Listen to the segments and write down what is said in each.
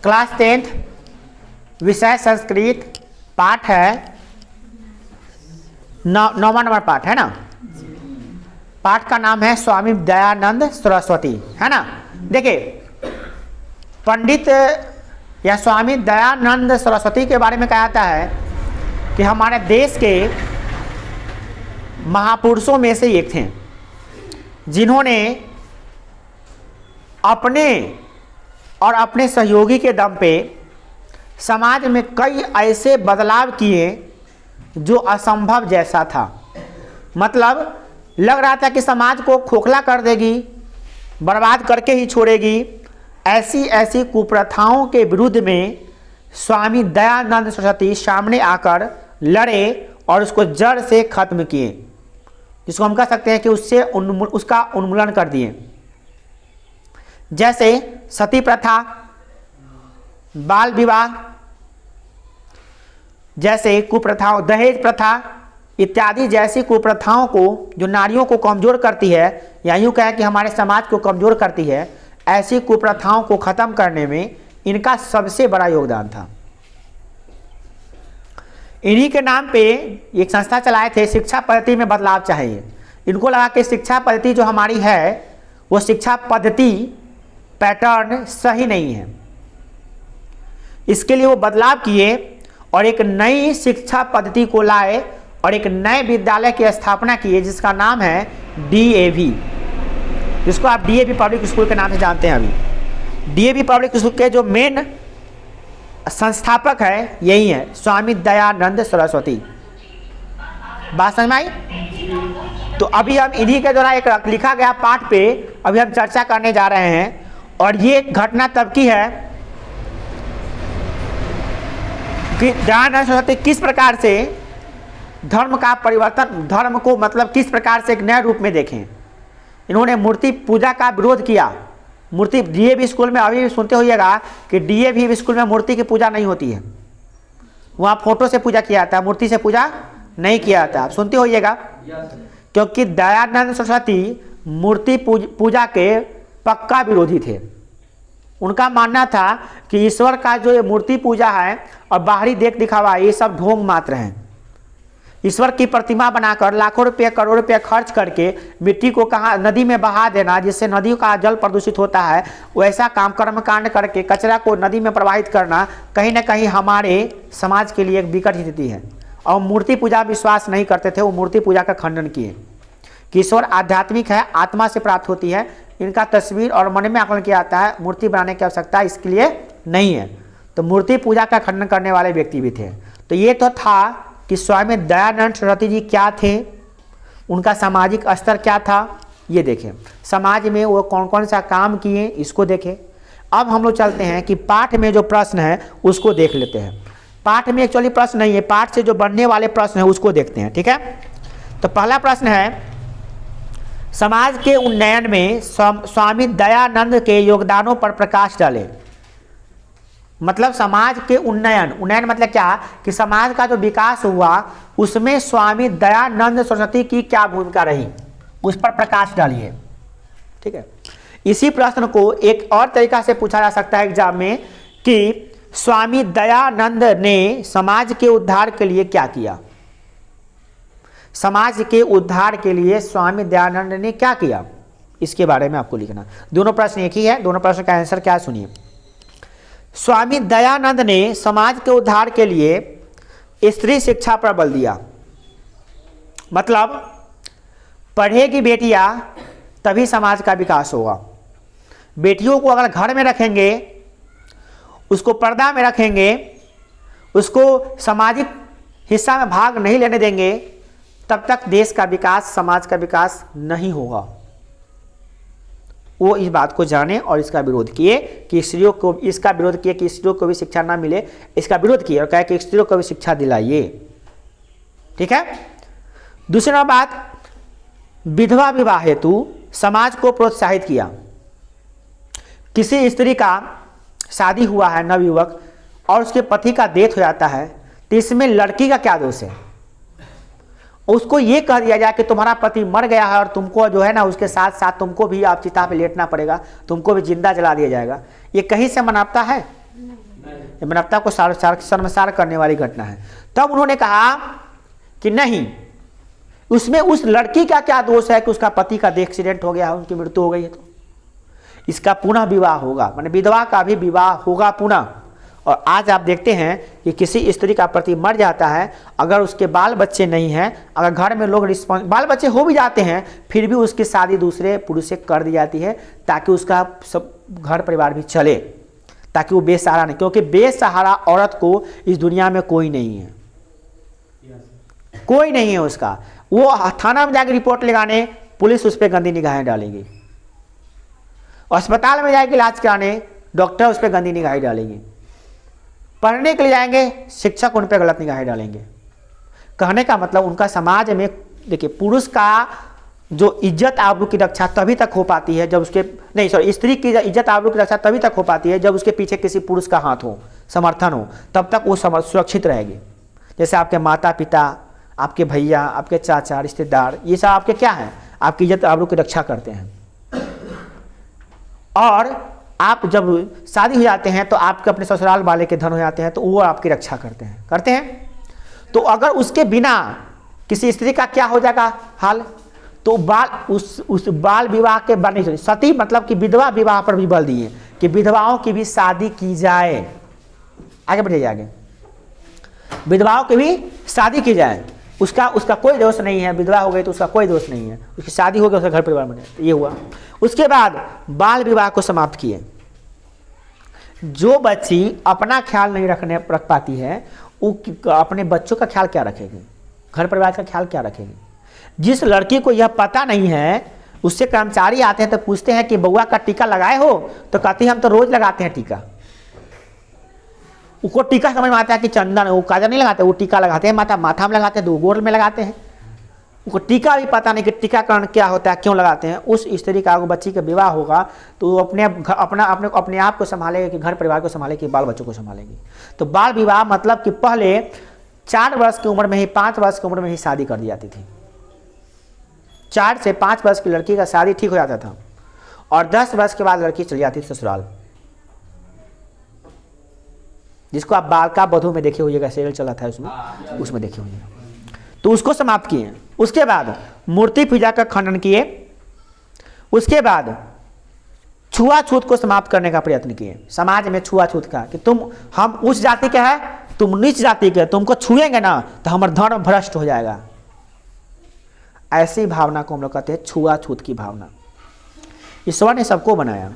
Class 10th विषय संस्कृत, पाठ है 9वां नंबर पाठ है ना। पाठ का नाम है स्वामी दयानंद सरस्वती, है ना। देखिए, पंडित या स्वामी दयानंद सरस्वती के बारे में कहा जाता है कि हमारे देश के महापुरुषों में से एक थे, जिन्होंने अपने और अपने सहयोगी के दम पे समाज में कई ऐसे बदलाव किए जो असंभव जैसा था। मतलब लग रहा था कि समाज को खोखला कर देगी, बर्बाद करके ही छोड़ेगी। ऐसी ऐसी कुप्रथाओं के विरुद्ध में स्वामी दयानंद सरस्वती सामने आकर लड़े और उसको जड़ से खत्म किए, जिसको हम कह सकते हैं कि उससे उसका उन्मूलन कर दिए। जैसे सती प्रथा, बाल विवाह जैसे कुप्रथाओं, दहेज प्रथा इत्यादि जैसी कुप्रथाओं को जो नारियों को कमज़ोर करती है, या यूँ कहें कि हमारे समाज को कमज़ोर करती है, ऐसी कुप्रथाओं को ख़त्म करने में इनका सबसे बड़ा योगदान था। इन्हीं के नाम पे एक संस्था चलाए थे, शिक्षा पद्धति में बदलाव चाहिए। इनको लगा कि शिक्षा पद्धति जो हमारी है वो शिक्षा पद्धति पैटर्न सही नहीं है। इसके लिए वो बदलाव किए और एक नई शिक्षा पद्धति को लाए और एक नए विद्यालय की स्थापना किए, जिसका नाम है DAV, जिसको आप DAV पब्लिक स्कूल के नाम से जानते हैं। अभी DAV पब्लिक स्कूल के जो मेन संस्थापक है यही है, स्वामी दयानंद सरस्वती। बात समझ में आई? तो अभी हम इन्हीं के द्वारा एक लिखा गया पाठ पे अभी हम चर्चा करने जा रहे हैं। और ये घटना तब की है कि दयानंद सरस्वती किस प्रकार से धर्म का परिवर्तन, धर्म को मतलब किस प्रकार से एक नए रूप में देखें। इन्होंने मूर्ति पूजा का विरोध किया। मूर्ति DAV स्कूल में अभी भी सुनते होइएगा कि DAV स्कूल में मूर्ति की पूजा नहीं होती है, वहाँ फोटो से पूजा किया जाता है, मूर्ति से पूजा नहीं किया जाता। आप सुनते होइएगा, क्योंकि दयानंद सरस्वती मूर्ति पूजा के पक्का विरोधी थे। उनका मानना था कि ईश्वर का जो ये मूर्ति पूजा है और बाहरी देख दिखावा, ये सब ढोंग मात्र हैं। ईश्वर की प्रतिमा बनाकर लाखों रुपये करोड़ रुपये खर्च करके मिट्टी को कहाँ नदी में बहा देना, जिससे नदी का जल प्रदूषित होता है, वैसा काम कर्मकांड करके कचरा को नदी में प्रवाहित करना कहीं ना कहीं हमारे समाज के लिए एक विकट स्थिति है। और मूर्ति पूजा विश्वास नहीं करते थे, वो मूर्ति पूजा का खंडन किए कि ईश्वर आध्यात्मिक है, आत्मा से प्राप्त होती है। इनका तस्वीर और मन में आकलन किया जाता है, मूर्ति बनाने की आवश्यकता इसके लिए नहीं है। तो मूर्ति पूजा का खंडन करने वाले व्यक्ति भी थे। तो ये तो था कि स्वामी दयानंद सरस्वती जी क्या थे, उनका सामाजिक स्तर क्या था, ये देखें। समाज में वो कौन कौन सा काम किए, इसको देखें। अब हम लोग चलते हैं कि पाठ में जो प्रश्न है उसको देख लेते हैं। पाठ में एक्चुअली प्रश्न नहीं है, पाठ से जो बनने वाले प्रश्न है उसको देखते हैं, ठीक है। तो पहला प्रश्न है, समाज के उन्नयन में स्वामी दयानंद के योगदानों पर प्रकाश डालें। मतलब समाज के उन्नयन मतलब क्या कि समाज का जो विकास हुआ उसमें स्वामी दयानंद सरस्वती की क्या भूमिका रही, उस पर प्रकाश डालिए, ठीक है। इसी प्रश्न को एक और तरीका से पूछा जा सकता है एग्जाम में कि स्वामी दयानंद ने समाज के उद्धार के लिए क्या किया। समाज के उद्धार के लिए स्वामी दयानंद ने क्या किया, इसके बारे में आपको लिखना। दोनों प्रश्न एक ही है, दोनों प्रश्न का आंसर क्या है सुनिए। स्वामी दयानंद ने समाज के उद्धार के लिए स्त्री शिक्षा पर बल दिया। मतलब पढ़ेगी बेटियां तभी समाज का विकास होगा। बेटियों को अगर घर में रखेंगे, उसको पर्दा में रखेंगे, उसको सामाजिक हिस्सा में भाग नहीं लेने देंगे, तब तक देश का विकास, समाज का विकास नहीं होगा। वो इस बात को जाने और इसका विरोध किए कि स्त्रियों को, इसका विरोध किए कि स्त्रियों को भी शिक्षा ना मिले, इसका विरोध किए और कहे कि स्त्रियों को भी शिक्षा दिलाइए, ठीक है। दूसरा बात, विधवा विवाह हेतु समाज को प्रोत्साहित किया। किसी स्त्री का शादी हुआ है, नवयुवक, और उसके पति का डेथ हो जाता है, तो इसमें लड़की का क्या दोष है। उसको ये कह दिया जाए कि तुम्हारा पति मर गया है और तुमको जो है ना उसके साथ साथ तुमको भी आप चिता पे लेटना पड़ेगा, तुमको भी जिंदा जला दिया जाएगा। ये कहीं से मानवता है? ये मानवता को शर्मसार करने वाली घटना है। तब उन्होंने कहा कि नहीं, उसमें उस लड़की का क्या दोष है कि उसका पति का एक्सीडेंट हो गया, उनकी मृत्यु हो गई है, तो इसका पुनः विवाह होगा, माने विधवा का भी विवाह होगा पुनः। और आज आप देखते हैं कि किसी स्त्री का पति मर जाता है, अगर उसके बाल बच्चे नहीं हैं, अगर घर में लोग बाल बच्चे हो भी जाते हैं, फिर भी उसकी शादी दूसरे पुरुष से कर दी जाती है ताकि उसका सब घर परिवार भी चले, ताकि वो बेसहारा नहीं, क्योंकि बेसहारा औरत को इस दुनिया में कोई नहीं है, कोई नहीं है उसका। वो थाना में जाकर रिपोर्ट लगाने, पुलिस उस पर गंदी निगाहें डालेगी, अस्पताल में जाएगी इलाज कराने, डॉक्टर उस पर गंदी निगाहें डालेंगे, पढ़ने के लिए जाएंगे, शिक्षक उन पर गलत निगाहें डालेंगे। कहने का मतलब उनका समाज में, देखिए, पुरुष का जो इज्जत आबरू की रक्षा तभी तक हो पाती है जब उसके, नहीं सॉरी, स्त्री की इज्जत आबरू की रक्षा तभी तक हो पाती है जब उसके पीछे किसी पुरुष का हाथ हो, समर्थन हो, तब तक वो सुरक्षित रहेगी। जैसे आपके माता पिता, आपके भैया, आपके चाचा, रिश्तेदार, ये सब आपके क्या हैं, आपकी इज्जत आबरू की रक्षा करते हैं। और आप जब शादी हो जाते हैं तो आपके अपने ससुराल वाले के धन हो जाते हैं, तो वो आपकी रक्षा करते हैं। तो अगर उसके बिना किसी स्त्री का क्या हो जाएगा हाल, तो उस बाल विवाह के नहीं, सती मतलब कि विधवा विवाह पर भी बल दिए कि विधवाओं की भी शादी की जाए। आगे बढ़िए, आगे, विधवाओं की भी शादी की जाए, उसका कोई दोष नहीं है, विधवा हो गई तो उसका कोई दोष नहीं है, उसकी शादी हो गई, उसका घर परिवार बने, ये हुआ। उसके बाद बाल विवाह को समाप्त किए। जो बच्ची अपना ख्याल नहीं रख पाती है, वो अपने बच्चों का ख्याल क्या रखेगी, घर परिवार का ख्याल क्या रखेगी। जिस लड़की को यह पता नहीं है, उससे कर्मचारी आते हैं तो पूछते हैं कि बउआ का टीका लगाए हो, तो कहती है हम तो रोज लगाते हैं टीका। उसको टीका समझ में आता है कि चंदन, वो काजल नहीं लगाते, वो टीका लगाते हैं, माथा में लगाते हैं, दो गोल में लगाते हैं। उनको टीका भी पता नहीं कि टीकाकरण क्या होता है, क्यों लगाते हैं। उस स्त्री का बच्ची का विवाह होगा तो वो अपने आप को संभालेगी कि घर परिवार को संभालेगी, बाल बच्चों को संभालेगी। तो बाल विवाह मतलब कि पहले 4 वर्ष की उम्र में ही, 5 वर्ष की उम्र में ही शादी कर दी जाती थी। 4 से 5 वर्ष की लड़की का शादी ठीक हो जाता था और 10 वर्ष के बाद लड़की चली जाती थी ससुराल, जिसको आप बालका बधू में देखे होइएगा, सीरियल चला था उसमें देखे होइएगा। तो उसको समाप्त किए। उसके बाद मूर्ति पूजा का खंडन किए। उसके बाद छुआछूत को समाप्त करने का प्रयत्न किए। समाज में छुआछूत का कि हम उस जाति के हैं, तुम नीच जाति के, तुमको छुएंगे ना तो हमारा धर्म भ्रष्ट हो जाएगा। ऐसी भावना को हम लोग कहते हैं छुआछूत की भावना। ईश्वर ने सबको बनाया,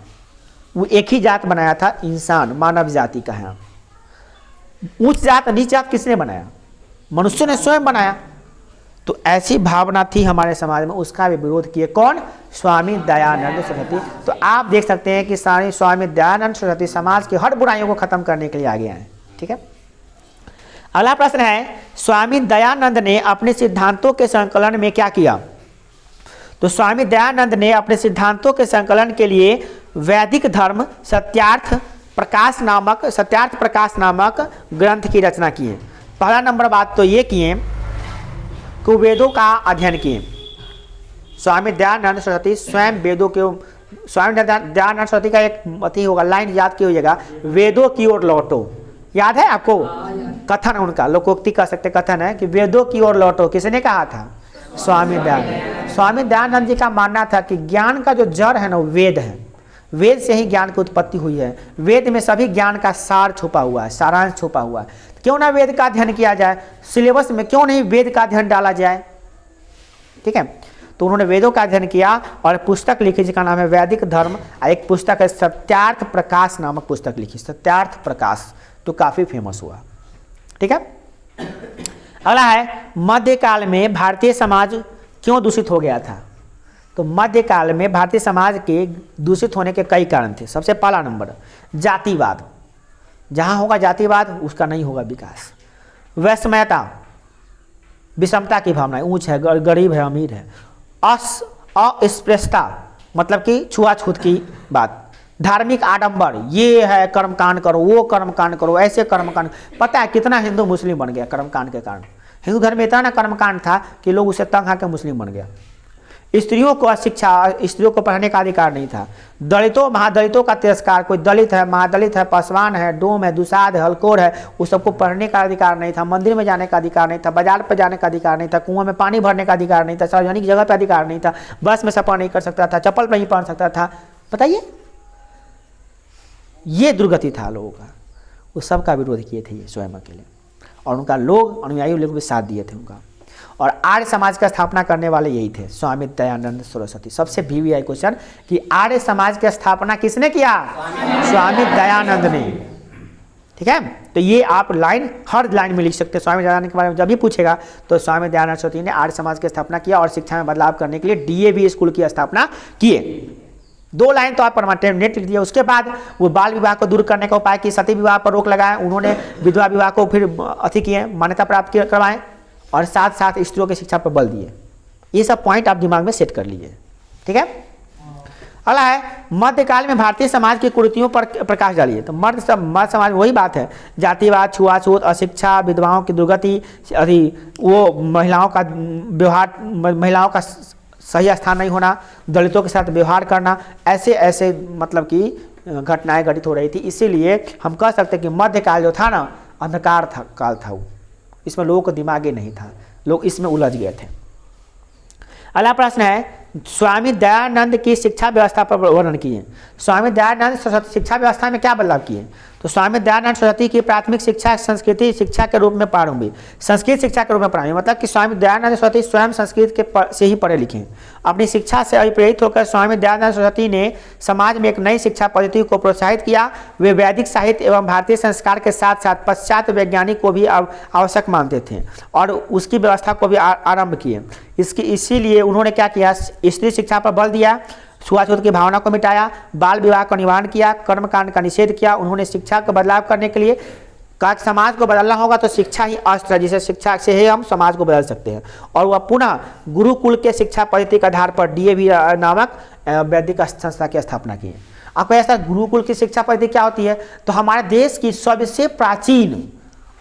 वो एक ही जात बनाया था, इंसान, मानव जाति का है। उच्च जात नीच जात किसने बनाया? मनुष्य ने स्वयं बनाया। तो ऐसी भावना थी हमारे समाज में, उसका भी विरोध किए। कौन? स्वामी दयानंद सरस्वती। तो आप देख सकते हैं कि स्वामी दयानंद सरस्वती समाज की हर बुराइयों को खत्म करने के लिए आगे आए। ठीक है, अगला प्रश्न है, स्वामी दयानंद ने अपने सिद्धांतों के संकलन में क्या किया? तो स्वामी दयानंद ने अपने सिद्धांतों के संकलन के लिए वैदिक धर्म सत्यार्थ प्रकाश नामक ग्रंथ की रचना की है। पहला नंबर बात तो ये किए कि वेदों का अध्ययन किए। स्वामी दयानंद सरस्वती स्वयं वेदों के, स्वामी दयानंद सरस्वती का एक अति होगा, लाइन याद की होइएगा, वेदों की ओर लौटो। याद है आपको? कथन उनका, लोकोक्ति कह सकते, कथन है कि वेदों की ओर लौटो। किसने कहा था? स्वामी दयानंद। स्वामी दयानंद जी का मानना था कि ज्ञान का जो जड़ है ना, वो वेद है। वेद से ही ज्ञान की उत्पत्ति हुई है। वेद में सभी ज्ञान का सार छुपा हुआ है, सारांश छुपा हुआ है। क्यों ना वेद का अध्ययन किया जाए, सिलेबस में क्यों नहीं वेद का अध्ययन डाला जाए? ठीक है, तो उन्होंने वेदों का अध्ययन किया और पुस्तक लिखी जिसका नाम है वैदिक धर्म। एक पुस्तक है सत्यार्थ प्रकाश नामक पुस्तक लिखी, सत्यार्थ प्रकाश, तो काफी फेमस हुआ। ठीक है, अगला है मध्यकाल में भारतीय समाज क्यों दूषित हो गया था? तो मध्यकाल में भारतीय समाज के दूषित होने के कई कारण थे। सबसे पहला नंबर जातिवाद, जहाँ होगा जातिवाद उसका नहीं होगा विकास। वैषम्यता, विषमता की भावना, ऊंच है गरीब है अमीर है। अस्पृश्यता मतलब कि छुआछूत की बात। धार्मिक आडंबर, ये है कर्मकांड करो, वो कर्मकांड करो, ऐसे कर्मकांड। पता है कितना हिंदू मुस्लिम बन गया कर्मकांड के कारण? हिंदू धर्म में इतना ना कर्मकांड था कि लोग उसे तंग आके मुस्लिम बन गया। स्त्रियों को अशिक्षा, स्त्रियों को पढ़ने का अधिकार नहीं था। दलितों महादलितों का तिरस्कार, कोई दलित है, महादलित है, पासवान है, डोम है, दुसाध है, हलकोर है, उस सबको पढ़ने का अधिकार नहीं था, मंदिर में जाने का अधिकार नहीं था, बाजार पर जाने का अधिकार नहीं था, कुआं में पानी भरने का अधिकार नहीं था, सार्वजनिक जगह पर अधिकार नहीं था, बस में सफर नहीं कर सकता था, चप्पल नहीं पहन सकता था। बताइए, ये दुर्गति था लोगों का। उस सब का विरोध किए थे ये स्वयं अकेले, और उनका लोग अनुयायी लोग भी साथ दिए थे उनका। और आर्य समाज का स्थापना करने वाले यही थे, स्वामी दयानंद सरस्वती। सबसे वीवीआई क्वेश्चन कि आर्य समाज की स्थापना किसने किया? स्वामी दयानंद ने। ठीक है, तो ये आप लाइन हर लाइन में लिख सकते हैं। स्वामी दयानंद के बारे में जब भी पूछेगा तो स्वामी दयानंद सरस्वती ने आर्य समाज की स्थापना किया और शिक्षा में बदलाव करने के लिए डीएवी स्कूल की स्थापना किए। 2 लाइन तो आप परमानेंट लिख दिया। उसके बाद वो बाल विवाह को दूर करने का उपाय किए, सती विवाह पर रोक लगाए, उन्होंने विधवा विवाह को फिर अति किए, मान्यता प्राप्त करवाएं, और साथ साथ स्त्रियों की शिक्षा पर बल दिए। ये सब पॉइंट आप दिमाग में सेट कर लीजिए। ठीक है, अगला है मध्यकाल में भारतीय समाज की कुरीतियों पर प्रकाश डालिए। तो मध्य समाज वही बात है, जातिवाद, छुआछूत, अशिक्षा, विधवाओं की दुर्गति, वो महिलाओं का व्यवहार, महिलाओं का सही स्थान नहीं होना, दलितों के साथ व्यवहार करना, ऐसे ऐसे मतलब कि घटनाएं घटित हो रही थी। इसीलिए हम कह सकते हैं कि मध्यकाल जो था ना, अंधकार काल था वो। इसमें लोगों को दिमाग ही नहीं था, लोग इसमें उलझ गए थे। अगला प्रश्न है स्वामी दयानंद की शिक्षा व्यवस्था पर वर्णन किए। स्वामी दयानंद सरस्वती शिक्षा व्यवस्था में क्या बदलाव किए? तो स्वामी दयानंद सरस्वती की प्राथमिक शिक्षा संस्कृति शिक्षा के रूप में प्रारंभ हुई, संस्कृत शिक्षा के रूप में प्रारंभ हुई। मतलब कि स्वामी दयानंद सरस्वती स्वयं संस्कृत के से ही पढ़े लिखे। अपनी शिक्षा से अभिप्रेरित होकर स्वामी दयानंद सरस्वती ने समाज में एक नई शिक्षा पद्धति को प्रोत्साहित किया। वे वैदिक साहित्य एवं भारतीय संस्कार के साथ साथ पाश्चात्य वैज्ञानिक को भी आवश्यक मानते थे और उसकी व्यवस्था को भी आरंभ किए। इसीलिए उन्होंने क्या किया? स्त्री शिक्षा पर बल दिया, छुआछूत की भावना को मिटाया, बाल विवाह का निवारण किया, कर्मकांड का निषेध किया। उन्होंने शिक्षा का बदलाव करने के लिए कहा कि समाज को बदलना होगा तो शिक्षा ही अस्त्र है, जिसे शिक्षा से ही हम समाज को बदल सकते हैं। और वह पुनः गुरुकुल के शिक्षा पद्धति के आधार पर डीएवी नामक वैदिक संस्था की स्थापना की। आपको ऐसा गुरुकुल की शिक्षा पद्धति क्या होती है? तो हमारे देश की सबसे प्राचीन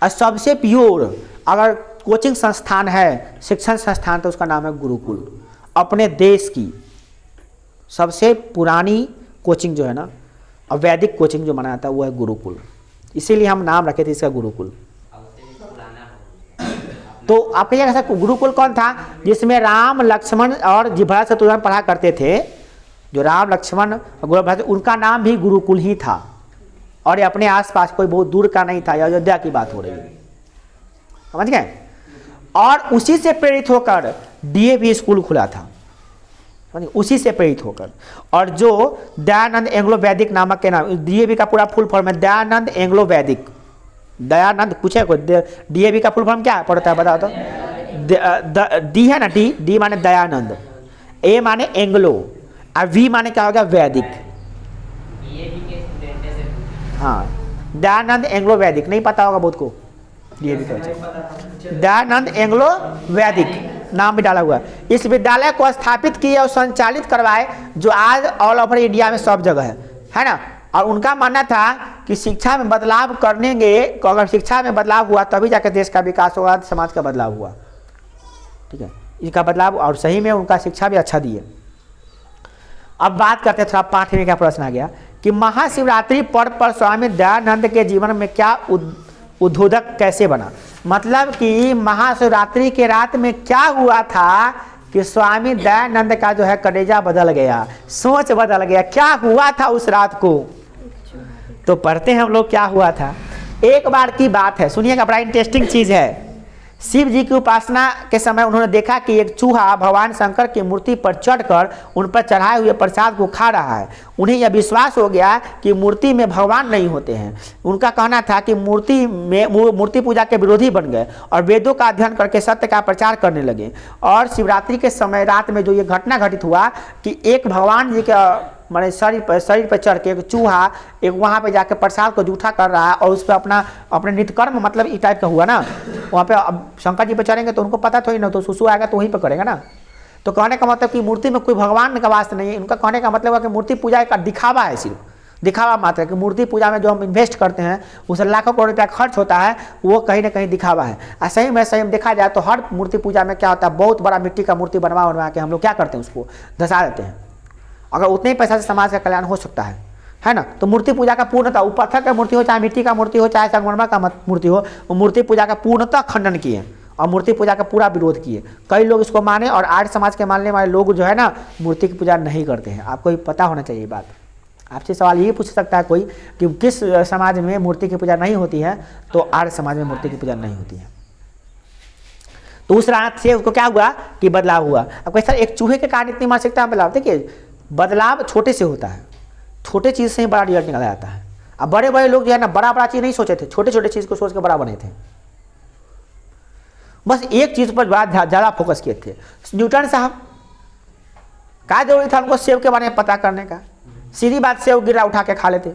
और सबसे प्योर अगर कोचिंग संस्थान है, शिक्षण संस्थान, तो उसका नाम है गुरुकुल। अपने देश की सबसे पुरानी कोचिंग जो है ना, और वैदिक कोचिंग जो माना जाता है वो है गुरुकुल। इसीलिए हम नाम रखे थे इसका गुरुकुल। तो आप कहिएगा सर गुरुकुल कौन था? जिसमें राम, लक्ष्मण और भरत शत्रुघ्न पढ़ा करते थे। जो राम, लक्ष्मण और भरत, उनका नाम भी गुरुकुल ही था। और ये अपने आसपास कोई बहुत दूर का नहीं था, अयोध्या की बात हो रही है, समझ गए? और उसी से प्रेरित होकर डीएवी स्कूल खुला था, उसी से प्रेरित होकर। और जो दयानंद एंग्लो वैदिक नामक के नाम, डीएवी का पूरा फुल फॉर्म है दयानंद एंग्लो वैदिक। दयानंद पूछे कोई डीएवी का फुल फॉर्म क्या पड़ता है बताओ तो? डी है ना, डी माने दयानंद, ए माने एंग्लो और वी माने क्या होगा? वैदिक। हाँ, दयानंद एंग्लो वैदिक नहीं पता होगा बहुत को। दयानंद एंग्लो वैदिक नाम भी डाला हुआ है। इस विद्यालय को स्थापित किए और संचालित करवाए जो आज ऑल ओवर इंडिया में सब जगह है ना। और उनका मानना था कि शिक्षा में बदलाव करेंगे, अगर शिक्षा में बदलाव हुआ तभी जाकर देश का विकास होगा, समाज का बदलाव हुआ। ठीक है, इनका बदलाव, और सही में उनका शिक्षा भी अच्छा दिए। अब बात करते हैं, थोड़ा पाठ में क्या प्रश्न आ गया कि महाशिवरात्रि पर्व पर स्वामी दयानंद के जीवन में क्या उद्बोधक कैसे बना? मतलब कि महाशिवरात्रि के रात में क्या हुआ था कि स्वामी दयानंद का जो है कलेजा बदल गया, सोच बदल गया। क्या हुआ था उस रात को? तो पढ़ते हैं हम लोग क्या हुआ था। एक बार की बात है, सुनिएगा, बड़ा इंटरेस्टिंग चीज है। शिव जी की उपासना के समय उन्होंने देखा कि एक चूहा भगवान शंकर की मूर्ति पर चढ़कर उन पर चढ़ाए हुए प्रसाद को खा रहा है। उन्हें यह विश्वास हो गया कि मूर्ति में भगवान नहीं होते हैं। उनका कहना था कि मूर्ति पूजा के विरोधी बन गए और वेदों का अध्ययन करके सत्य का प्रचार करने लगे। और शिवरात्रि के समय रात में जो ये घटना घटित हुआ कि एक भगवान जी का मैंने शरीर पर चढ़ के एक चूहा एक वहाँ पे जाके प्रसाद को जूठा कर रहा है और उस पर अपने नित्यकर्म, मतलब इस टाइप का हुआ ना। वहाँ पे अब शंकर जी पे चढ़ेंगे तो उनको पता थोड़ी ना, तो सुसु आएगा तो वहीं पे करेगा ना। तो कहने का मतलब कि मूर्ति में कोई भगवान का वास्ता नहीं है। उनका कहने का मतलब है कि मूर्ति पूजा का दिखावा है सिर्फ, दिखावा मात्र है कि मूर्ति पूजा में जो हम इन्वेस्ट करते हैं उसे लाखों करोड़ रुपया खर्च होता है, वो कहीं ना कहीं दिखावा है। सही में सही में देखा जाए तो हर मूर्ति पूजा में क्या होता है, बहुत बड़ा मिट्टी का मूर्ति बनवा के हम लोग क्या करते हैं, उसको धसा देते हैं। अगर उतने ही पैसा से समाज का कल्याण हो सकता है ना। तो मूर्ति पूजा का पूर्णतः, वो पत्थर का मूर्ति हो चाहे मिट्टी का मूर्ति हो चाहे संगमरमर का मूर्ति हो, वो मूर्ति पूजा का पूर्णतः खंडन किए और मूर्ति पूजा का पूरा विरोध किए। कई लोग इसको माने और आर्य समाज के मानने वाले लोग जो है ना मूर्ति की पूजा नहीं करते हैं। आपको भी पता होना चाहिए बात। आपसे सवाल ये पूछ सकता है कोई कि किस समाज में मूर्ति की पूजा नहीं होती है, तो आर्य समाज में मूर्ति की पूजा नहीं होती है। तो उस रात से उसको क्या हुआ कि बदलाव हुआ। अब कैसा एक चूहे के कारण इतनी मानसिकता में बदलाव, देखिए बदलाव छोटे से होता है, छोटे चीज़ से ही बड़ा रिजल्ट निकल जाता है। अब बड़े बड़े लोग जो है ना बड़ा बड़ा चीज़ नहीं सोचे थे, छोटे छोटे चीज़ को सोच के बड़ा बने थे। बस एक चीज़ पर ज़्यादा फोकस किए थे। न्यूटन साहब क्या जरूरी था उनको सेब के बारे में पता करने का, सीधी बात सेब गिरा उठा के खा लेते।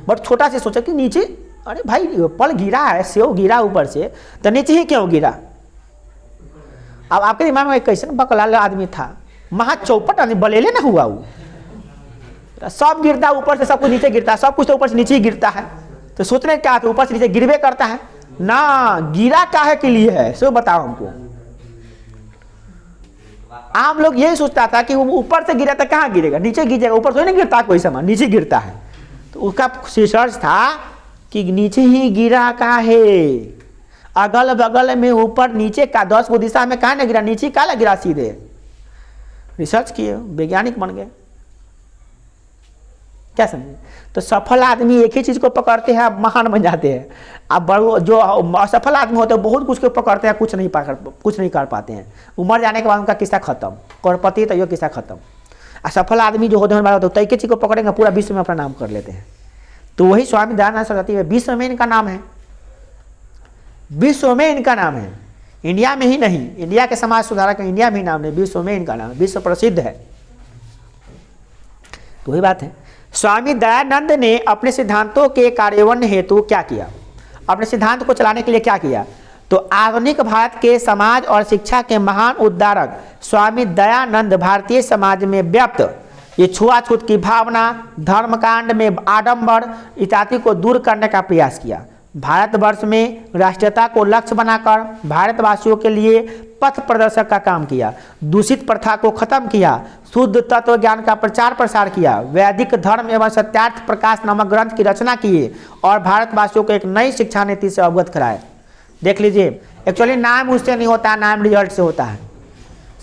बट छोटा से सोचा कि नीचे, अरे भाई पल गिरा है, सेब गिरा ऊपर से, तो नीचे ही क्यों गिरा। अब आपके दिमाग में कैसे बकलाल आदमी था, महा चौपट आदमी, बलेले ना हुआ वो, सब गिरता ऊपर से, सब कुछ नीचे गिरता है, सब कुछ तो ऊपर से नीचे ही गिरता है। तो सोचने क्या था, ऊपर से नीचे गिरवे करता है ना, गिरा काहे के लिए है सो बताओ हमको। आम लोग यही सोचता था कि वो ऊपर से गिरा था, कहाँ गिरेगा, नीचे गिरेगा, ऊपर से नहीं गिरता कोई सामान, नीचे गिरता है। तो उसका रिसर्च था कि नीचे ही गिरा काहे, अगल बगल में ऊपर नीचे का 10 गो दिशा में कहाँ ना गिरा, नीचे काला गिरा सीधे। रिसर्च किए, वैज्ञानिक बन गए। क्या समझे। तो सफल आदमी एक ही चीज को पकड़ते हैं, महान बन जाते हैं। अब जो असफल आदमी होते हैं बहुत कुछ को पकड़ते हैं, कुछ नहीं कर पाते हैं। उम्र जाने के बाद उनका किस्सा खत्म, करोड़पति तो ये किस्सा खत्म। असफल आदमी जो होते हैं तो एक ही चीज को पकड़ेंगे, पूरा विश्व में अपना नाम कर लेते हैं। तो वही स्वामी दयानंद सरस्वती है, विश्व में इनका नाम है, विश्व में इनका नाम है, इंडिया में ही नहीं, इंडिया के समाज सुधारक इंडिया में ही नाम नहीं, विश्व में इनका नाम है, विश्व प्रसिद्ध है। तो वही बात है। स्वामी दयानंद ने अपने सिद्धांतों के कार्यान्वयन हेतु क्या किया, अपने सिद्धांत को चलाने के लिए क्या किया। तो आधुनिक भारत के समाज और शिक्षा के महान उद्धारक स्वामी दयानंद भारतीय समाज में व्याप्त ये छुआछूत की भावना, धर्मकांड में आडंबर इत्यादि को दूर करने का प्रयास किया। भारतवर्ष में राष्ट्रीयता को लक्ष्य बनाकर भारतवासियों के लिए पथ प्रदर्शक का काम किया, दूषित प्रथा को खत्म किया, शुद्ध तत्व ज्ञान का प्रचार प्रसार किया, वैदिक धर्म एवं सत्यार्थ प्रकाश नामक ग्रंथ की रचना किए और भारतवासियों को एक नई शिक्षा नीति से अवगत कराए। देख लीजिए, एक्चुअली नाम उससे नहीं होता है, नाम रिजल्ट से होता है,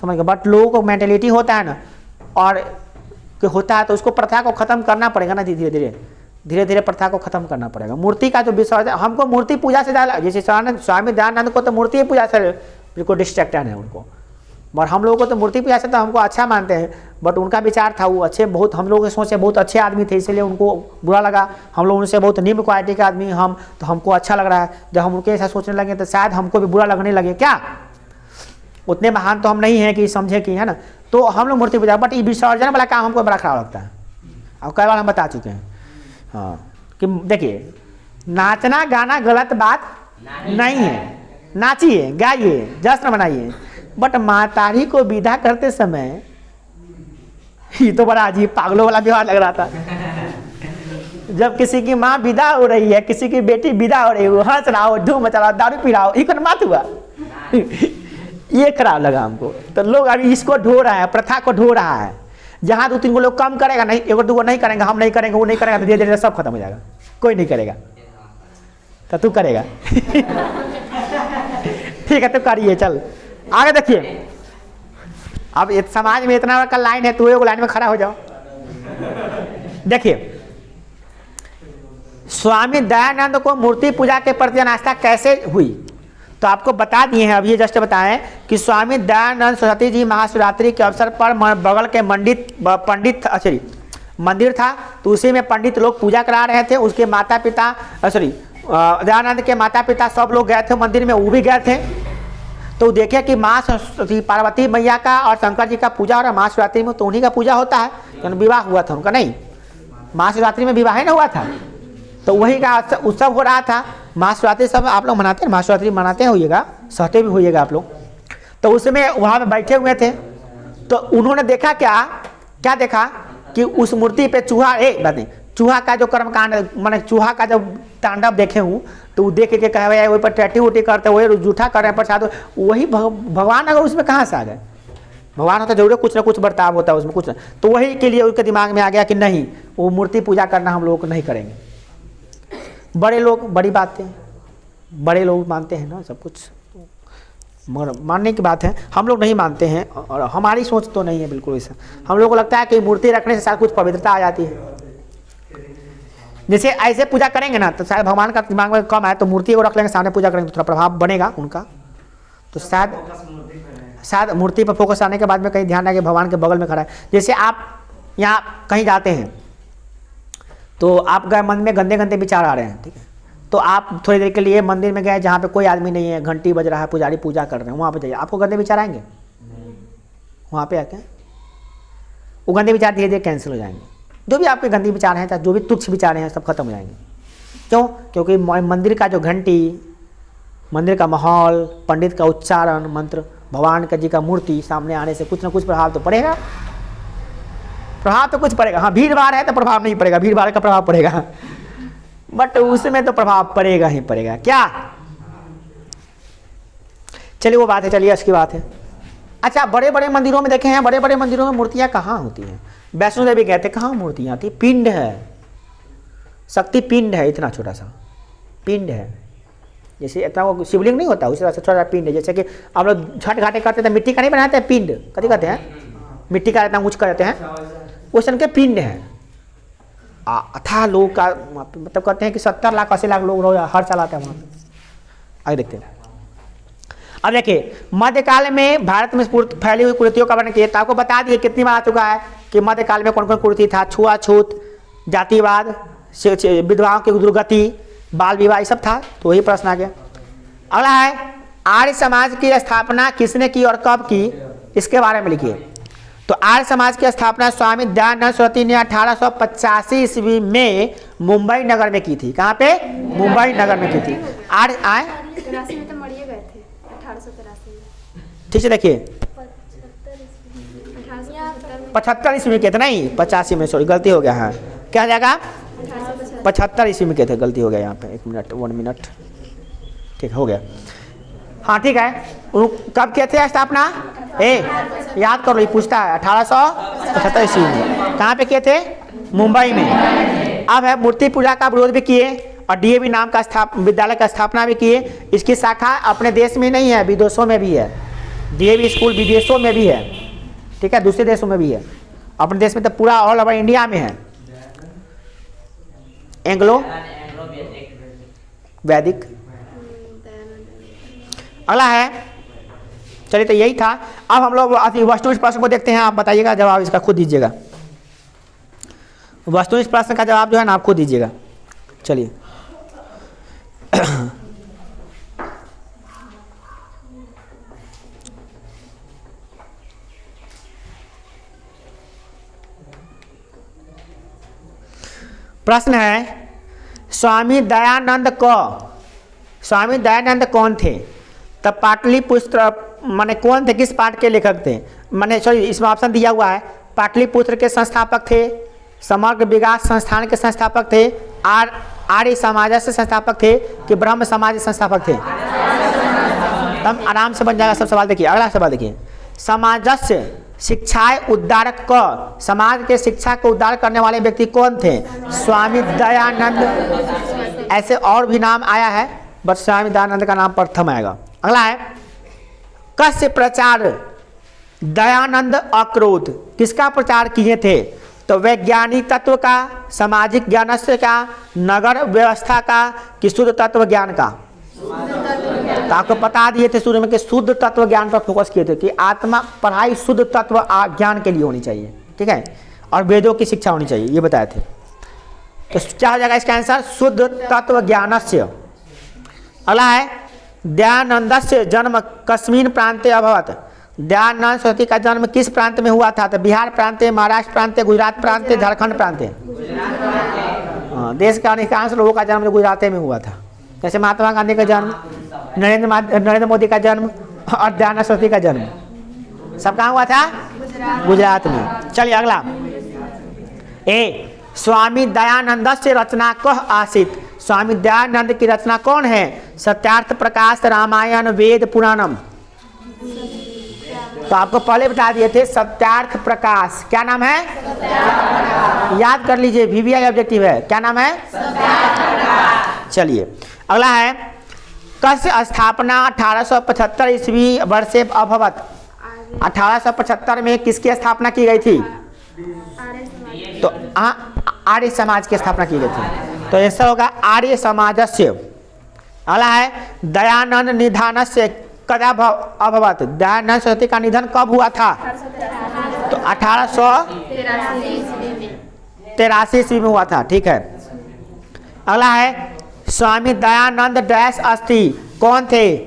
समझ गए। बट लोगों को मेंटेलिटी होता है ना, और होता है तो उसको प्रथा को खत्म करना पड़ेगा ना, धीरे धीरे प्रथा को खत्म करना पड़ेगा। मूर्ति का जो विसर्जन, हमको मूर्ति पूजा से ज़्यादा, जैसे स्वामी दयानंद को तो मूर्ति पूजा से बिल्कुल डिस्ट्रैक्टेड है उनको, और हम लोगों को तो मूर्ति पूजा से तो हमको अच्छा मानते हैं। बट उनका विचार था, वो अच्छे, बहुत हम लोगों के सोच से बहुत अच्छे आदमी थे, इसलिए उनको बुरा लगा। हम लोग उनसे बहुत निम्न क्वालिटी के आदमी हम, तो हमको अच्छा लग रहा है। जब हम उनके ऐसा सोचने लगे तो शायद हमको भी बुरा लगने लगे, क्या उतने महान तो हम नहीं हैं कि समझे कि, है ना। तो हम लोग मूर्ति पूजा, बट ये विसर्जन वाला काम हमको बड़ा खराब लगता है। अब कई बार हम बता चुके हैं हाँ, कि देखिए नाचना गाना गलत बात नहीं है, नाचिए गाइए जश्न मनाइए, बट मातारी को विदा करते समय ये तो बड़ा अजीब पागलों वाला व्यवहार लग रहा था। जब किसी की माँ विदा हो रही है, किसी की बेटी विदा हो रही है, वो हंस रहा हो, धूम मचा रहा हो, दारू पी रहा हो, ये बात हुआ। ये खराब लगा हमको। तो लोग अभी इसको ढो रहा है, प्रथा को ढो रहा है। जहाँ 2-3 लोग कम करेगा, नहीं 1-2 नहीं करेंगे, हम नहीं करेंगे, वो नहीं करेगा, तो धीरे धीरे सब खत्म हो जाएगा, कोई नहीं करेगा। तो तू करेगा ठीक है, तो करिए, चल आगे देखिए। अब इस समाज में इतना बड़ा लाइन है, तू एक लाइन में खड़ा हो जाओ। देखिए, स्वामी दयानंद को मूर्ति पूजा के प्रति आस्था कैसे हुई, तो आपको बता दिए हैं, अभी ये जस्ट बताएं कि स्वामी दयानंद सरस्वती जी महाशिवरात्रि के अवसर पर बगल के पंडित मंदिर था, तो उसी में पंडित लोग पूजा करा रहे थे। उसके माता पिता दयानंद के माता पिता सब लोग गए थे मंदिर में, वो भी गए थे। तो देखे कि माँ सरस्वती पार्वती मैया का और शंकर जी का पूजा हो रहा है। महाशिवरात्रि में तो उन्हीं का पूजा होता है, क्योंकि विवाह हुआ था उनका, नहीं महाशिवरात्रि में विवाह ही ना हुआ था, तो वही का उत्सव हो रहा था। महाशिवरात्रि सब आप लोग मनाते हैं, महाशिवरात्रि मनाते होइएगा, सहते भी होइएगा आप लोग। तो उसमें वहाँ पे बैठे हुए थे, तो उन्होंने देखा क्या देखा कि उस मूर्ति पे चूहा, चूहा का जो कर्मकांड, मैंने चूहा का जब तांडव देखे हूँ तो वो देख के कहे भाई वही पर टट्टी उटी करते, वही जूठा कर रहे हैं प्रसाद, वही भगवान अगर उसमें कहाँ से आ गए? भगवान होता जरूर कुछ ना कुछ बर्ताव होता है उसमें कुछ, तो वही के लिए उसके दिमाग में आ गया कि नहीं वो मूर्ति पूजा करना हम लोग को नहीं करेंगे। बड़े लोग बड़ी बातें, बड़े लोग मानते हैं ना सब कुछ, मगर मानने की बात है, हम लोग नहीं मानते हैं और हमारी सोच तो नहीं है बिल्कुल ऐसा। हम लोग को लगता है कि मूर्ति रखने से सारा कुछ पवित्रता आ जाती है। जैसे ऐसे पूजा करेंगे ना तो शायद भगवान का दिमाग में कम आए, तो मूर्ति को रख लेंगे सामने पूजा करेंगे तो थोड़ा प्रभाव बनेगा उनका, तो शायद मूर्ति पर फोकस आने के बाद में कहीं ध्यान आए कि भगवान के बगल में खड़ा है। जैसे आप यहाँ कहीं जाते हैं तो आप गए मन में गंदे गंदे विचार आ रहे हैं, ठीक है, तो आप थोड़ी देर के लिए मंदिर में गए जहाँ पे कोई आदमी नहीं है, घंटी बज रहा है, पुजारी पूजा कर रहे हैं, वहाँ पे जाइए, आपको गंदे विचार आएंगे? वहाँ पे आके वो गंदे विचार धीरे धीरे कैंसिल हो जाएंगे। जो भी आपके गंदे विचार हैं, जो भी तुच्छ विचार हैं, सब खत्म हो जाएंगे। क्यों? क्योंकि मंदिर का जो घंटी, मंदिर का माहौल, पंडित का उच्चारण मंत्र, भगवान का जी का मूर्ति सामने आने से कुछ ना कुछ प्रभाव तो पड़ेगा, प्रभाव तो कुछ पड़ेगा। हाँ, भीड़ भाड़ है तो प्रभाव नहीं पड़ेगा, भीड़ भाड़ का प्रभाव पड़ेगा, बट उसमें तो प्रभाव पड़ेगा ही पड़ेगा। क्या? चलिए वो बात है, चलिए उसकी बात है। अच्छा, बड़े बड़े मंदिरों में देखे हैं, बड़े बड़े मंदिरों में मूर्तियां कहाँ होती हैं? वैष्णो देवी गए थे, कहाँ मूर्तियां थी? पिंड है, शक्ति पिंड है, इतना छोटा सा पिंड है, जैसे इतना वो शिवलिंग नहीं होता, उसी तरह से छोटा पिंड है। जैसे कि हम लोग छठ घाटे करते थे, मिट्टी का नहीं बनाते हैं पिंड, कभी कहते हैं मिट्टी का इतना ऊँच करते हैं, उस के पिंड है। अथा लोग का मतलब कहते हैं कि 70 लाख 80 लाख लोग हर साल आते हैं वहाँ। आगे देखते हैं। अब देखिए, मध्यकाल में भारत में फैली हुई कुरीतियों का वर्णन किया, तो आपको बता दिए कितनी बार आ चुका है कि मध्यकाल में कौन कौन कुरीति था। छुआछूत, जातिवाद, विधवाओं की दुर्गति, बाल विवाह, ये सब था। तो वही प्रश्न आ गया। अगला है, आर्य समाज की स्थापना किसने की और कब की, इसके बारे में लिखिए। तो आर्य समाज की स्थापना स्वामी दयानंद सरस्वती ने 1885 ईस्वी में मुंबई नगर में की थी। कहाँ पे? मुंबई नगर में की थी। आर्य आए 83 में तो मरिए गए थे, 1883 में। ठीक है, देखिए 75 ईस्वी में कहते, नहीं 85 में, सॉरी गलती हो गया। हाँ, क्या जाएगा? 75 ईस्वी में कहते, गलती हो गया यहाँ पे, 1 मिनट, ठीक हो गया। हाँ ठीक है, कब किए थे स्थापना? याद करो, ये पूछता है 1875 ईस्वी में। कहाँ पे किए थे? मुंबई में। अब है मूर्ति पूजा का विरोध भी किए और डीएवी नाम का विद्यालय का स्थापना भी किए। इसकी शाखा अपने देश में नहीं है, विदेशों में भी है। डीएवी स्कूल विदेशों में भी है, ठीक है, दूसरे देशों में भी है। अपने देश में तो पूरा ऑल ओवर इंडिया में है। एंग्लो वैदिक। अगला है, चलिए तो यही था। अब हम लोग वस्तुनिष्ठ प्रश्न को देखते हैं, आप बताइएगा जवाब इसका खुद दीजिएगा। वस्तुनिष्ठ प्रश्न का जवाब जो है ना आप खुद दीजिएगा। चलिए प्रश्न है, स्वामी दयानंद कौन थे? तब पाटलिपुत्र माने कौन थे, किस पाठ के लेखक थे? माने सॉरी, इसमें ऑप्शन दिया हुआ है, पाटलिपुत्र के संस्थापक थे, समग्र विकास संस्थान के संस्थापक थे, आर्य समाज से संस्थापक थे, कि ब्रह्म समाज संस्थापक थे? तब आराम से बन जाएगा सब सवाल। देखिए अगला सवाल देखिए, समाजस्य शिक्षाएं उद्धारक क, समाज के शिक्षा को उद्धार करने वाले व्यक्ति कौन थे? स्वामी दयानंद। ऐसे और भी नाम आया है, बट स्वामी दयानंद का नाम प्रथम आएगा। अगला है, कस्य प्रचार दयानंद अक्रोध, किसका प्रचार किए थे? तो वैज्ञानिक तत्व का, सामाजिक ज्ञानस्य का, नगर व्यवस्था का, कि शुद्ध तत्व ज्ञान का? तो आपको बता दिए थे शुरू में कि शुद्ध तत्व ज्ञान पर फोकस किए थे, कि आत्मा पढ़ाई शुद्ध तत्व ज्ञान के लिए होनी चाहिए, ठीक है, और वेदों की शिक्षा होनी चाहिए, ये बताए थे। तो क्या हो जाएगा इसका आंसर? शुद्ध तत्व ज्ञानस्य। अगला है, दयानंदस्य जन्म कस्मिन् प्रांते अभवत, दयानंद सरस्वती का जन्म किस प्रांत में हुआ था? तो बिहार प्रांत, महाराष्ट्र प्रांत, गुजरात प्रांत, झारखंड प्रांत। देश का अधिकांश लोगों का जन्म गुजरात में हुआ था। जैसे महात्मा गांधी का जन्म, नरेंद्र मोदी का जन्म और दयानंद सरस्वती का जन्म सब कहाँ हुआ था? गुजरात में। चलिए अगला, स्वामी दयानंद से रचना कह आसित। स्वामी दयानंद की रचना कौन है? सत्यार्थ प्रकाश, रामायण, वेद, पुराणम। तो आपको पहले बता दिए थे सत्यार्थ प्रकाश। क्या नाम है? याद कर लीजिए, VVI ऑब्जेक्टिव है। क्या नाम है? चलिए अगला है, कस्य स्थापना 1875 ईस्वी वर्षे अभवत। 1875 में किसकी स्थापना की गई थी? तो आर्य समाज की स्थापना की गई थी। तो ऐसा होगा आर्य समाजस्य। अगला है, दयानंद निधानस्य कदा अभवत। दयानंद सरस्वती का निधन कब हुआ था? तो 1883 ईस्वी में हुआ था। ठीक है। अगला है, स्वामी दयानंद डैश अस्थि कौन थे?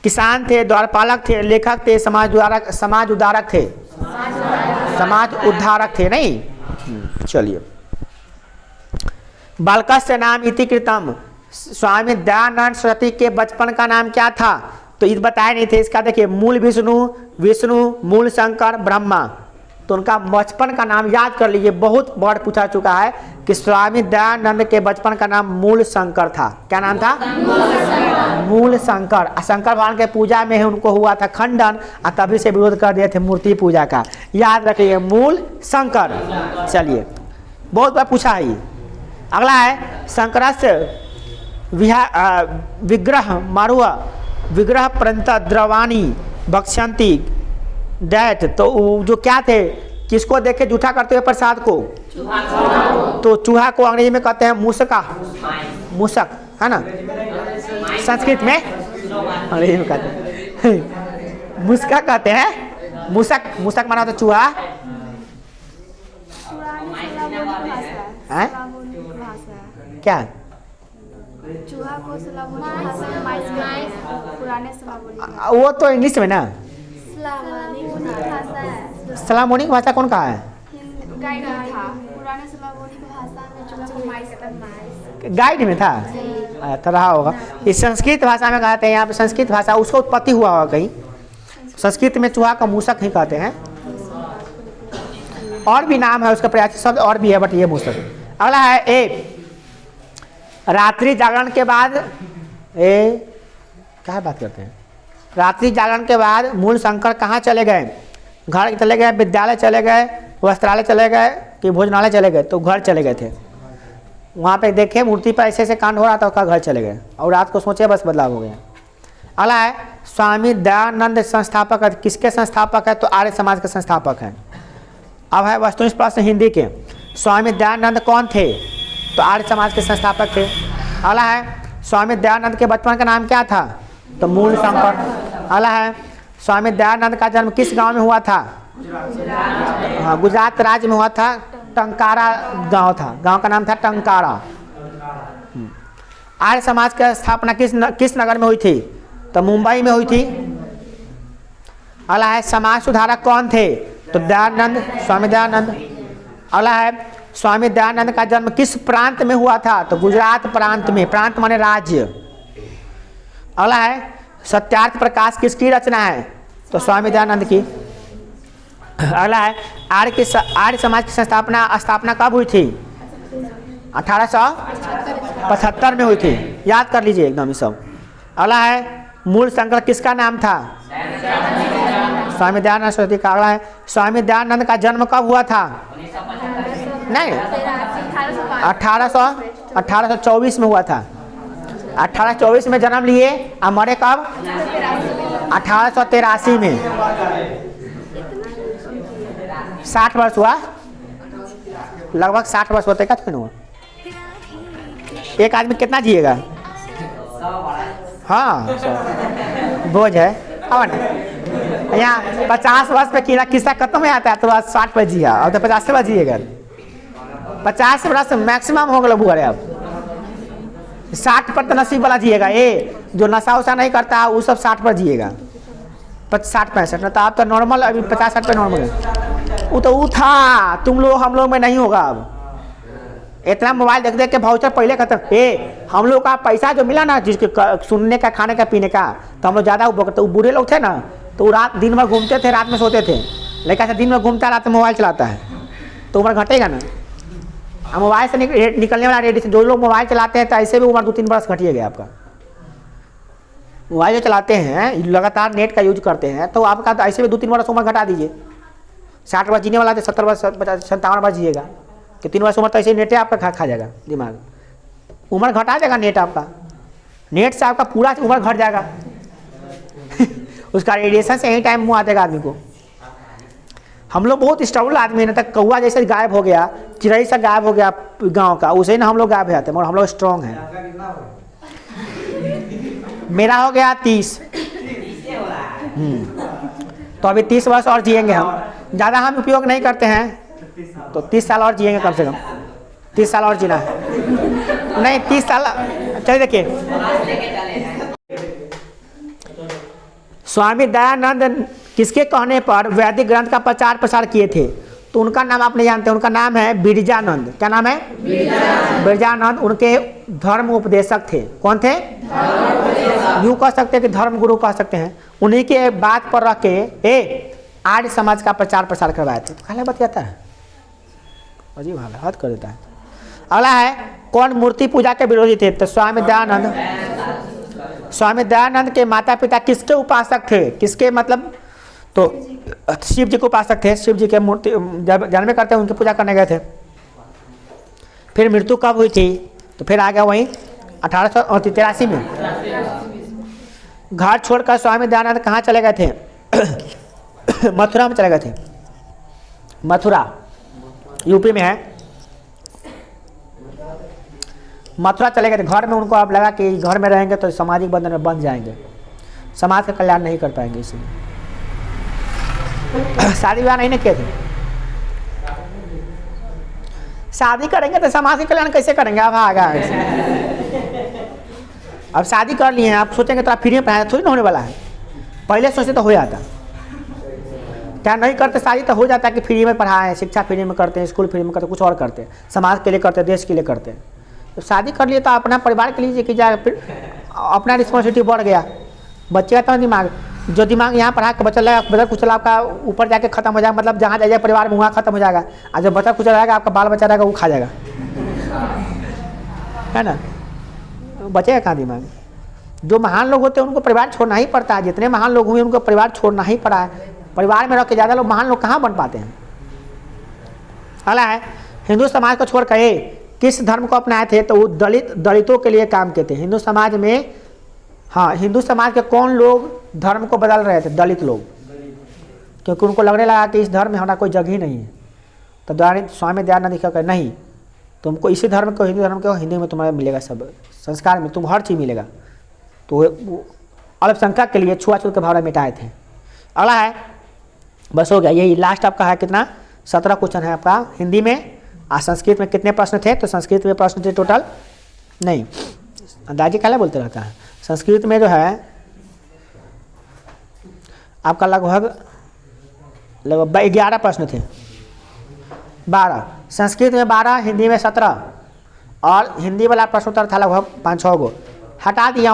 किसान थे, द्वारपालक थे, लेखक थे, समाज उद्धारक थे। समाज उद्धारक थे नहीं। चलिए, बालकस्य नाम इति कृतम। स्वामी दयानंद सरस्वती के बचपन का नाम क्या था? तो इस बताए नहीं थे। इसका देखिए, मूल विष्णु, मूल शंकर, ब्रह्मा। तो उनका बचपन का नाम याद कर लीजिए, बहुत बार पूछा चुका है कि स्वामी दयानंद के बचपन का नाम मूल शंकर था। क्या नाम था? मूल शंकर। शंकर भगवान के पूजा में उनको हुआ था खंडन, और तभी से विरोध कर दिए थे मूर्ति पूजा का। याद रखिए, मूल शंकर। चलिए, बहुत बार पूछा है। अगला है, शंकरस्य विग्रह मारुआ विग्रह प्रंत द्रवाणी भक्षंती डैट। तो जो क्या थे, किसको देखे जूठा करते हुए? प्रसाद को। तो चूहा को अंग्रेजी में कहते हैं मूसका, मूसक, है ना? संस्कृत में अंग्रेजी में कहते हैं मुस्का कहते हैं। मूसक, मूसक माना तो चूहा है। क्या? चूहा को स्लावोनिक भाषा में माइस, पुराने स्लावोनिक। वो तो इंग्लिश में ना। स्लावोनिक भाषा है। स्लावोनिक भाषा कौन कहा है? गाइड में था। पुराने स्लावोनिक भाषा में चूहा को माइस। गाइड में था तो रहा होगा। इस संस्कृत भाषा में कहते हैं, यहाँ पे संस्कृत भाषा उसका उत्पत्ति हुआ होगा कहीं। संस्कृत में चूहा का मूसक ही कहते हैं। और भी नाम है उसका, प्रयास शब्द और भी है, बट ये मूसक। अगला है, ए रात्रि जागरण के बाद, क्या बात करते हैं? रात्रि जागरण के बाद मूल शंकर कहाँ चले गए? घर चले गए, विद्यालय चले गए, वस्त्रालय चले गए कि भोजनालय चले गए? तो घर चले गए थे। वहाँ पे देखे मूर्ति पर ऐसे कांड हो रहा था, उसका घर चले गए और रात को सोचे बस बदलाव हो गया। अगला है, स्वामी दयानंद संस्थापक है। किसके संस्थापक है? तो आर्य समाज के संस्थापक हैं। अब है वस्तुनिष्ठ प्रश्न हिंदी के। स्वामी दयानंद कौन थे? तो आर्य समाज के संस्थापक थे। अगला है, स्वामी दयानंद के बचपन का नाम क्या था? तो मूल शंकर। अगला है, स्वामी दयानंद का जन्म किस गांव में हुआ था? हाँ, गुजरात राज्य में हुआ था। टंकारा गांव था, गांव का नाम था टंकारा। आर्य समाज की स्थापना किस नगर में हुई थी? तो मुंबई में हुई थी। अगला है, समाज सुधारक कौन थे? तो दयानंद, स्वामी दयानंद। अगला है, स्वामी दयानंद का जन्म किस प्रांत में हुआ था? तो गुजरात प्रांत में। प्रांत माने राज्य। अगला है, सत्यार्थ प्रकाश किसकी रचना है? तो स्वामी दयानंद की। अगला है, आर्य समाज की स्थापना कब हुई थी? 1875 में हुई थी। याद कर लीजिए एकदम ये सब। अगला है, मूल शंकर किसका नाम था? स्वामी दयानंद सरस्वती का। अगला है, स्वामी दयानंद का जन्म कब हुआ था? नहीं, 1824 में हुआ था। 1824 में जन्म लिए और मरे कब? 1883 में। 60 वर्ष हुआ, लगभग 60 वर्ष होते। क्या हुआ? एक आदमी कितना जिएगा? हाँ, बोझ है। अब यहाँ 50 वर्ष पे किस्सा खत्म हो जाता है, तो 60 पर जिया, और तो 50 पर जिएगा। 50 वर्ष मैक्सिमम हो गया बुआरे। अब 60 पर तो नसीब वाला जिएगा। जो नशा वशा नहीं करता वो सब 60 पर जिएगा। 60-65 ना, तो आप तो नॉर्मल अभी 50-60 पे नॉर्मल है। वो था, तुम लोग हम लोग में नहीं होगा। अब इतना मोबाइल देख देख के भाउचर पहले खत्म। हम लोग का पैसा जो मिला ना, जिसके सुनने का, खाने का, पीने का, तो हम लोग ज़्यादा वो बूढ़े लोग थे ना, तो वो रात दिन भर घूमते थे, रात में सोते थे। लेकिन ऐसा दिन में घूमता, रात में मोबाइल चलाता है, तो उम्र घटेगा ना। अब मोबाइल से निकलने वाला रेडिएशन, जो लोग मोबाइल चलाते हैं तो ऐसे भी उम्र 2-3 वर्ष घटिए गया आपका। मोबाइल जो चलाते हैं लगातार नेट का यूज करते हैं तो आपका तो ऐसे भी 2-3 वर्ष उम्र घटा दीजिए। 60 वर्ष जीने वाला तो 70 वर्ष 57 वर्ष जिएगा, कि 3 वर्ष उम्र तो ऐसे नेट आपका खा जाएगा, दिमाग उम्र घटा देगा नेट आपका। नेट से आपका पूरा उम्र घट जाएगा उसका रेडिएशन से एनी टाइम मुँह आ जाएगा आदमी को। हम लोग बहुत स्टेबल आदमी है, तक कौआ जैसे गायब हो गया, चिड़ै सा गायब हो गया गांव का, उसे ना हम लोग गायब हो जाते हैं, मगर हम लोग स्ट्रॉन्ग हैं। मेरा हो गया 30। तो अभी 30 वर्ष और जिएंगे हम, ज़्यादा हम उपयोग नहीं करते हैं तो 30 साल और जिएंगे कम से कम। 30 साल और जीना है, नहीं 30 साल। चलिए देखिए, स्वामी दयानंद किसके कहने पर वैदिक ग्रंथ का प्रचार प्रसार किए थे? तो उनका नाम आप नहीं जानते, उनका नाम है बिरजानंद। क्या नाम है? बिरजानंद। उनके धर्म उपदेशक थे। कौन थे? यूँ कह सकते हैं कि धर्म गुरु कह सकते हैं। उन्हीं के बात पर रख के आर्य समाज का प्रचार प्रसार करवाए थे। तो खाली बतियाता है, अजीब हाल हद कर देता है। अगला है, कौन मूर्ति पूजा के विरोधी थे? तो स्वामी दयानंद। स्वामी दयानंद के माता पिता किसके उपासक थे? किसके मतलब, तो शिव जी के उपासक थे। शिव जी के मूर्ति जब जन्मे करते उनकी पूजा करने गए थे। फिर मृत्यु कब हुई थी? तो फिर आ गया वहीं 1883 में। घर छोड़कर स्वामी दयानंद कहाँ चले गए थे? मथुरा में चले गए थे। मथुरा यूपी में है। मथुरा चले गए थे। घर में उनको अब लगा कि घर में रहेंगे तो सामाजिक बंधन में बंध जाएंगे, समाज का कल्याण नहीं कर पाएंगे, इसलिए शादी विवाह नहीं किए थे। शादी करेंगे तो समाज का कल्याण कैसे करेंगे? अब आगा अब शादी कर लिए हैं, आप सोचेंगे तो आप फ्री में पढ़ाया थोड़ी ना होने वाला है। पहले सोचते तो हो जाता, क्या नहीं करते शादी तो हो जाता कि फ्री में पढ़ाएं, शिक्षा फ्री में करते हैं, स्कूल फ्री में करते हैं, कुछ और करते हैं, समाज के लिए करते हैं, देश के लिए करते हैं। तो शादी कर लिए तो अपना परिवार के लिए कि जाए, फिर अपना रिस्पॉन्सिबिलिटी बढ़ गया। बच्चे का तो दिमाग, जो दिमाग यहाँ पढ़ा के बचल रहेगा, बचल कुचल आपका ऊपर जाके खत्म हो जाएगा, मतलब जहाँ जाइए परिवार में वहाँ खत्म हो जाएगा। और जब बचल कुचल रहेगा आपका बाल बच्चा रहेगा वो खा जाएगा, है ना? बचेगा कहाँ दिमाग? जो महान लोग होते हैं उनको परिवार छोड़ना ही पड़ता है। जितने महान लोग हुए उनको परिवार छोड़ना ही पड़ा है। परिवार में रह के ज़्यादा लोग महान लोग कहाँ बन पाते हैं? अगला है, हिंदू समाज को छोड़ कर किस धर्म को अपनाए थे? तो वो दलितों के लिए काम किए थे। हिंदू समाज में, हाँ, हिंदू समाज के कौन लोग धर्म को बदल रहे थे? दलित लोग, क्योंकि उनको लगने लगा कि इस धर्म में हमारा कोई जगह ही नहीं है। तो स्वामी दयानंद कहकर नहीं, तुमको इसी धर्म को, हिंदू धर्म को, हिंदी में तुम्हारा मिलेगा सब संस्कार में, तुम हर चीज़ मिलेगा। तो अल्पसंख्यक के लिए छुआछूत के भावना मिटाए थे। अगला है, बस हो गया, यही लास्ट आपका है। कितना? 17 क्वेश्चन है आपका हिंदी में। और संस्कृत में कितने प्रश्न थे? तो संस्कृत में प्रश्न थे टोटल, नहीं अंदाजी क्या बोलते रहता है, संस्कृत में जो है आपका लगभग 11 प्रश्न थे। 12 संस्कृत में, 12 हिंदी में 17, और हिंदी वाला प्रश्नोत्तर था लगभग 5-6 गो। हटा दिया